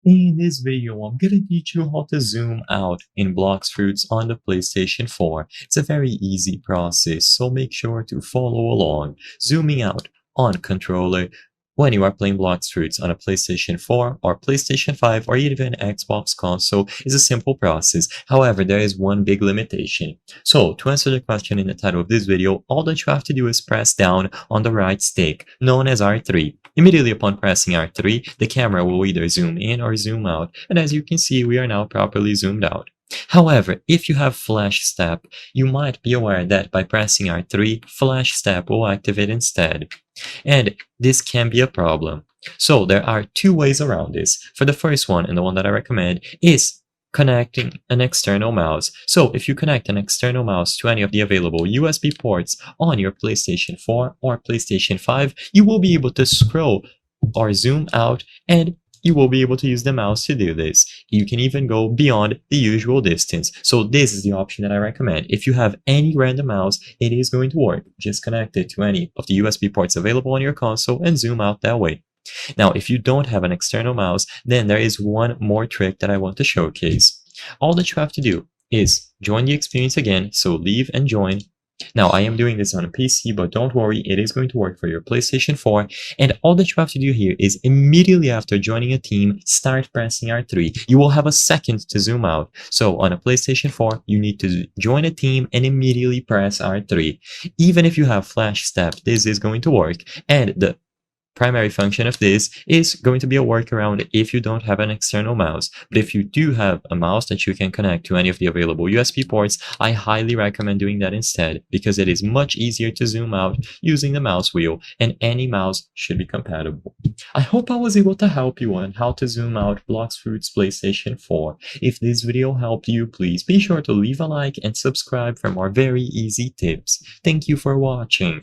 In this video, I'm gonna teach you how to zoom out in Blox Fruits on the PlayStation 4. It's a very easy process, so make sure to follow along. Zooming out on controller when you are playing Blox Fruits on a PlayStation 4 or PlayStation 5 or even Xbox console is a simple process. However, there is one big limitation. So, to answer the question in the title of this video, all that you have to do is press down on the right stick, known as R3. Immediately upon pressing R3, the camera will either zoom in or zoom out, and as you can see, we are now properly zoomed out. However, if you have Flash Step, you might be aware that by pressing R3, Flash Step will activate instead. And this can be a problem. So there are two ways around this. For the first one, and the one that I recommend, is connecting an external mouse. So if you connect an external mouse to any of the available USB ports on your PlayStation 4 or PlayStation 5, you will be able to scroll or zoom out, and you will be able to use the mouse to do this. You can even go beyond the usual distance. So this is the option that I recommend. If you have any random mouse, it is going to work. Just connect it to any of the USB ports available on your console and zoom out that way. Now, if you don't have an external mouse, then there is one more trick that I want to showcase. All that you have to do is join the experience again, so leave and join. Now, I am doing this on a PC, but don't worry, it is going to work for your PlayStation 4. And all that you have to do here is immediately after joining a team, start pressing R3. You will have a second to zoom out. So on a PlayStation 4, you need to join a team and immediately press R3. Even if you have Flash Step, this is going to work. And the primary function of this is going to be a workaround if you don't have an external mouse. But if you do have a mouse that you can connect to any of the available USB ports, I highly recommend doing that instead, because it is much easier to zoom out using the mouse wheel, and any mouse should be compatible. I hope I was able to help you on how to zoom out Blox Fruits PlayStation 4. If this video helped you, please be sure to leave a like and subscribe for more very easy tips. Thank you for watching.